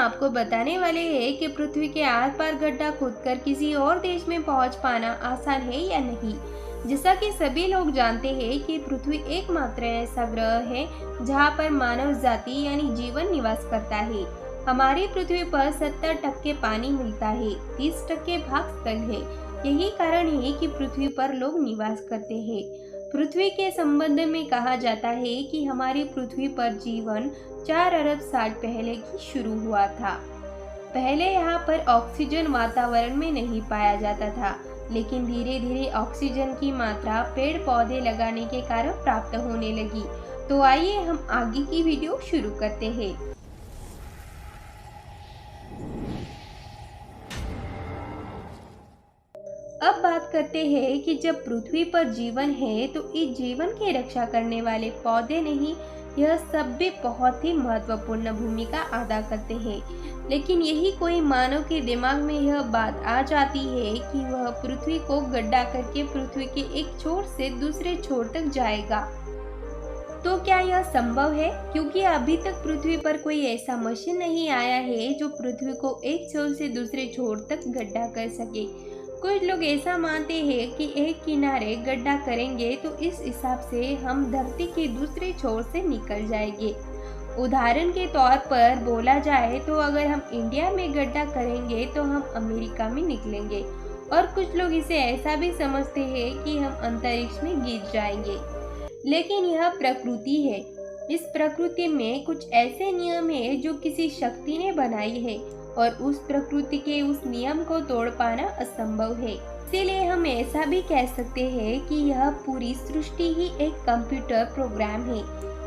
आपको बताने वाले हैं कि पृथ्वी के आर पार गड्ढा खोदकर किसी और देश में पहुंच पाना आसान है या नहीं। जैसा कि सभी लोग जानते हैं कि पृथ्वी एकमात्र ऐसा ग्रह है जहां पर मानव जाति यानी जीवन निवास करता है। हमारी पृथ्वी पर 70% पानी मिलता है, 30% भाग स्थल है। यही कारण है कि पृथ्वी पर लोग निवास करते हैं। पृथ्वी के संबंध में कहा जाता है कि हमारी पृथ्वी पर जीवन 4 अरब साल पहले ही शुरू हुआ था। पहले यहाँ पर ऑक्सीजन वातावरण में नहीं पाया जाता था, लेकिन धीरे धीरे ऑक्सीजन की मात्रा पेड़ पौधे लगाने के कारण प्राप्त होने लगी। तो आइए हम आगे की वीडियो शुरू करते हैं। अब बात करते हैं कि जब पृथ्वी पर जीवन है तो इस जीवन की रक्षा करने वाले पौधे नहीं, यह सब भी बहुत ही महत्वपूर्ण भूमिका अदा करते हैं। लेकिन यही कोई मानव के दिमाग में यह बात आ जाती है कि वह पृथ्वी को गड्ढा करके पृथ्वी के एक छोर से दूसरे छोर तक जाएगा। तो क्या यह संभव है? क्योंकि अभी तक पृथ्वी पर कोई ऐसा मशीन नहीं आया है जो पृथ्वी को एक छोर से दूसरे छोर तक गड्ढा कर सके। कुछ लोग ऐसा मानते हैं कि एक किनारे गड्ढा करेंगे तो इस हिसाब से हम धरती के दूसरे छोर से निकल जाएंगे। उदाहरण के तौर पर बोला जाए तो अगर हम इंडिया में गड्ढा करेंगे तो हम अमेरिका में निकलेंगे। और कुछ लोग इसे ऐसा भी समझते हैं कि हम अंतरिक्ष में गिर जाएंगे। लेकिन यह प्रकृति है। इस प्रकृति में कुछ ऐसे नियम है जो किसी शक्ति ने बनाई है और उस प्रकृति के उस नियम को तोड़ पाना असंभव है। इसीलिए हम ऐसा भी कह सकते हैं कि यह पूरी सृष्टि ही एक कंप्यूटर प्रोग्राम है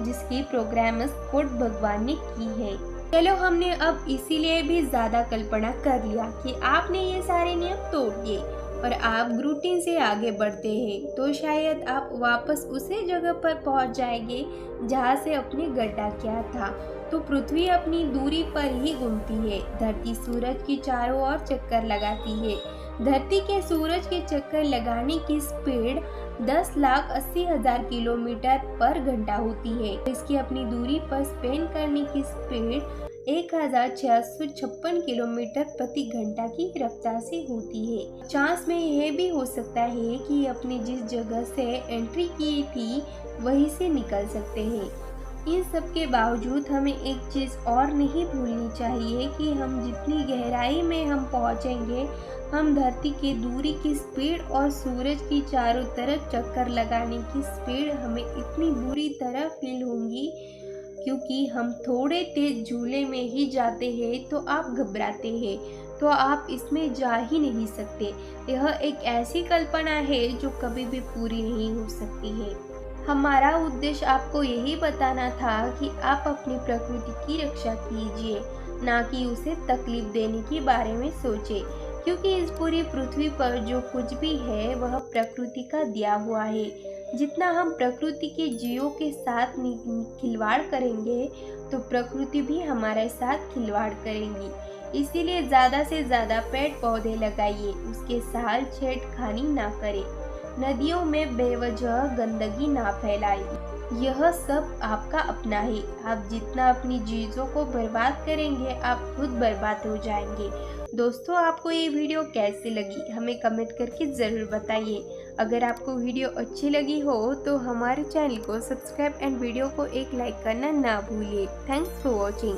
जिसकी प्रोग्रामर्स कोड भगवान ने की है। चलो, हमने अब इसीलिए भी ज्यादा कल्पना कर लिया कि आपने ये सारे नियम तोड़ दिए और आप रूटीन से आगे बढ़ते हैं तो शायद आप वापस उसी जगह पर पहुंच जाएंगे जहां से आपने गड्ढा किया था। तो पृथ्वी अपनी दूरी पर ही घूमती है। धरती सूरज की चारों ओर चक्कर लगाती है। धरती के सूरज के चक्कर लगाने की स्पीड 10,80,000 किलोमीटर पर घंटा होती है। इसकी अपनी दूरी पर स्पेन करने की स्पीड 1,656 किलोमीटर प्रति घंटा की रफ्तार से होती है। चांस में यह भी हो सकता है कि अपने जिस जगह से एंट्री की थी वहीं से निकल सकते हैं। इन सब के बावजूद हमें एक चीज़ और नहीं भूलनी चाहिए कि हम जितनी गहराई में हम पहुंचेंगे, हम धरती की दूरी की स्पीड और सूरज की चारों तरफ चक्कर लगाने की स्पीड हमें इतनी बुरी तरह फील होंगी क्योंकि हम थोड़े तेज झूले में ही जाते हैं तो आप घबराते हैं, तो आप इसमें जा ही नहीं सकते। यह एक ऐसी कल्पना है जो कभी भी पूरी नहीं हो सकती है। हमारा उद्देश्य आपको यही बताना था कि आप अपनी प्रकृति की रक्षा कीजिए, ना कि उसे तकलीफ देने के बारे में सोचें, क्योंकि इस पूरी पृथ्वी पर जो कुछ भी है वह प्रकृति का दिया हुआ है। जितना हम प्रकृति के जीवों के साथ खिलवाड़ करेंगे तो प्रकृति भी हमारे साथ खिलवाड़ करेंगी। इसीलिए ज़्यादा से ज़्यादा पेड़ पौधे लगाइए, उसके साथ छेड़खानी ना करें, नदियों में बेवजह गंदगी ना फैलाइए। यह सब आपका अपना है। आप जितना अपनी चीज़ों को बर्बाद करेंगे आप खुद बर्बाद हो जाएंगे। दोस्तों, आपको ये वीडियो कैसी लगी हमें कमेंट करके ज़रूर बताइए। अगर आपको वीडियो अच्छी लगी हो तो हमारे चैनल को सब्सक्राइब एंड वीडियो को एक लाइक करना ना भूलिए। Thanks for watching.